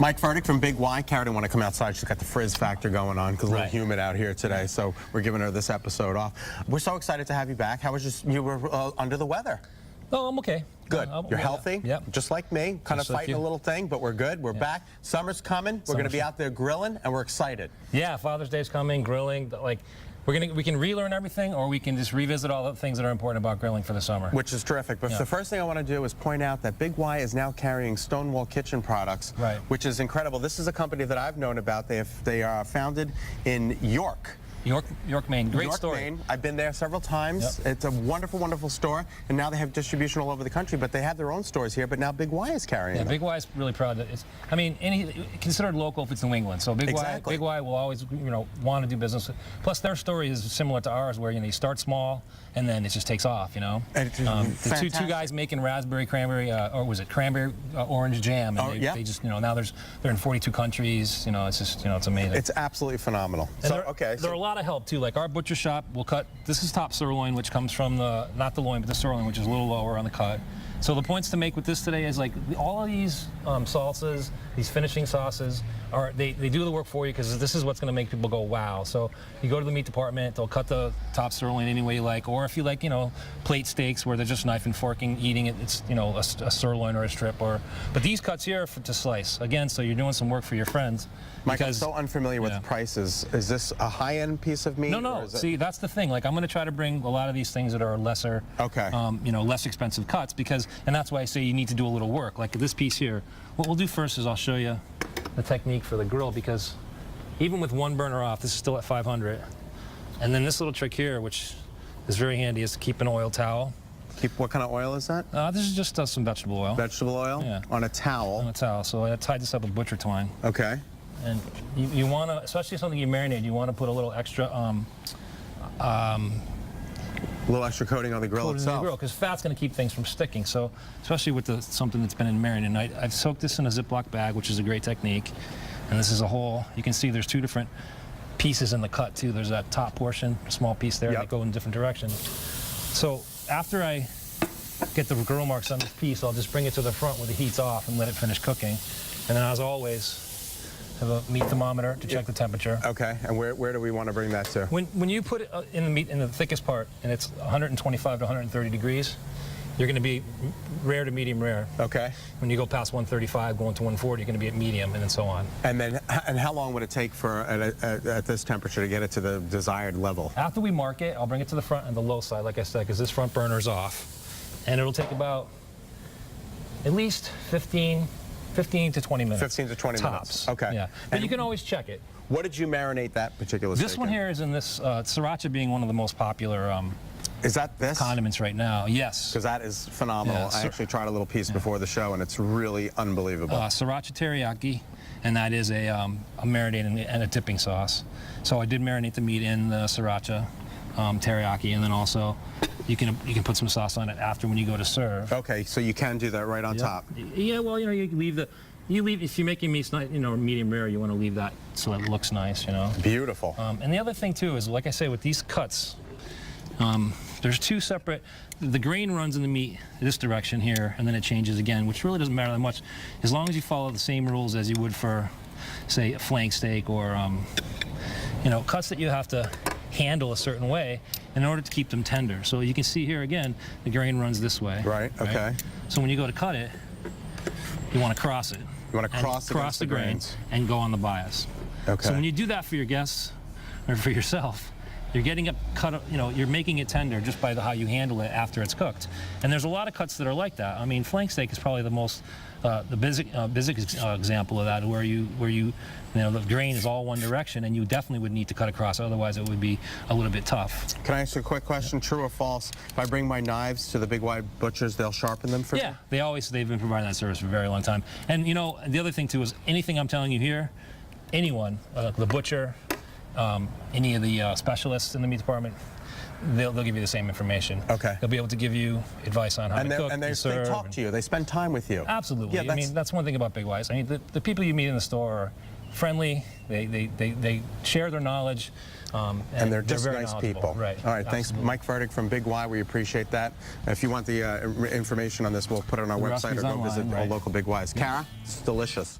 Mike Furtick from Big Y. Kara didn't want to come outside. She's got the frizz factor going on because it's a little humid out here today, so we're giving her this episode off. We're so excited to have you back. How was you were under the weather? Oh, I'm okay. Good. You're healthy? Yep. Just like me. Kind of fighting a little thing, but we're good. We're back. Summer's coming. We're going to be out there grilling, and we're excited. Yeah, Father's Day's coming, grilling. Like, we can relearn everything, or we can just revisit all the things that are important about grilling for the summer. Which is terrific. But the first thing I want to do is point out that Big Y is now carrying Stonewall kitchen products, which is incredible. This is a company that I've known about. They are founded in York, Maine. Great store. Maine. I've been there several times. Yep. It's a wonderful, wonderful store, and now they have distribution all over the country. But they have their own stores here. But now Big Y is carrying them. Big Y is really proud. I mean, considered local if it's New England. So Big Y will always, want to do business. Plus, their story is similar to ours, where you start small and then it just takes off. The two guys making raspberry cranberry, or was it cranberry orange jam? And they just, now they're in 42 countries. It's just, it's amazing. It's absolutely phenomenal. And there are a lot of help too. Like our butcher shop will cut. This is top sirloin, which comes from not the loin, but the sirloin, which is a little lower on the cut. So the points to make with this today is like all of these salsas, these finishing sauces, they do the work for you because this is what's going to make people go wow. So you go to the meat department, they'll cut the top sirloin any way you like, or if you like, plate steaks where they're just knife and forking eating it, it's a sirloin or a strip, but these cuts here are to slice again. So you're doing some work for your friends. Mike, I'm so unfamiliar with the prices. Is this a high-end piece of meat? No. See, that's the thing. Like, I'm going to try to bring a lot of these things that are lesser, less expensive cuts and that's why I say you need to do a little work. Like this piece here. What we'll do first is I'll show you the technique for the grill, because even with one burner off, this is still at 500. And then this little trick here, which is very handy, is to keep an oil towel. What kind of oil is that? This is just some vegetable oil. Vegetable oil? Yeah. On a towel? On a towel. So I tied this up with butcher twine. Okay. And you want to, especially something you marinate, you want to put a little extra coating on the grill itself. Because fat's going to keep things from sticking. So especially with something that's been in marinade. And I've soaked this in a Ziploc bag, which is a great technique. And this is a whole. You can see there's two different pieces in the cut too. There's that top portion, a small piece there that go in different directions. So after I get the grill marks on this piece, I'll just bring it to the front where the heat's off and let it finish cooking. And then, as always, have a meat thermometer to check the temperature. Okay, and where do we want to bring that to? When you put it in the meat in the thickest part, and it's 125 to 130 degrees, you're going to be rare to medium rare. Okay. When you go past 135, going to 140, you're going to be at medium, and then so on. And how long would it take for at this temperature to get it to the desired level? After we mark it, I'll bring it to the front and the low side, like I said, because this front burner's off, and it'll take about at least 15 to 20 minutes. 15 to 20 tops. minutes. Okay. Yeah. But you can always check it. What did you marinate that particular steak This one here is in this Sriracha, being one of the most popular is that this? condiments right now. Yes. Because that is phenomenal. Yeah, I actually tried a little piece before the show, and it's really unbelievable. Sriracha Teriyaki, and that is a marinade and a dipping sauce. So I did marinate the meat in the Sriracha teriyaki, and then also you can put some sauce on it after when you go to serve. Okay, so you can do that right on top. Yeah, well, you leave if you're making meats, medium rare, you want to leave that so it looks nice, Beautiful. And the other thing too is, like I say, with these cuts, there's two separate. The grain runs in the meat this direction here, and then it changes again, which really doesn't matter that much, as long as you follow the same rules as you would for, say, a flank steak or cuts that you have to handle a certain way in order to keep them tender. So you can see here again, the grain runs this way. Right. Okay. So when you go to cut it, you want to cross it. You want to cross the grain and go on the bias. Okay. So when you do that for your guests or for yourself, you're getting it cut. You're making it tender just by how you handle it after it's cooked. And there's a lot of cuts that are like that. I mean, flank steak is probably the most the basic example of that, where the grain is all one direction, and you definitely would need to cut across. Otherwise, it would be a little bit tough. Can I ask you a quick question? True or false? If I bring my knives to the Big Y butchers, they'll sharpen them for me? Yeah, they've been providing that service for a very long time. And the other thing too is anything I'm telling you here, anyone, the butcher, any of the specialists in the meat department, they'll give you the same information. Okay. They'll be able to give you advice on how to cook and they serve. talk to you. They spend time with you. Absolutely. Yeah, I mean, that's one thing about Big Y's. I mean, the people you meet in the store are friendly. They share their knowledge. And they're just very nice knowledgeable. people. Right. All right. Thanks, Mike Furtick from Big Y. We appreciate that. If you want the information on this, we'll put it on our website or go visit our local Big Y's. Kara, it's delicious.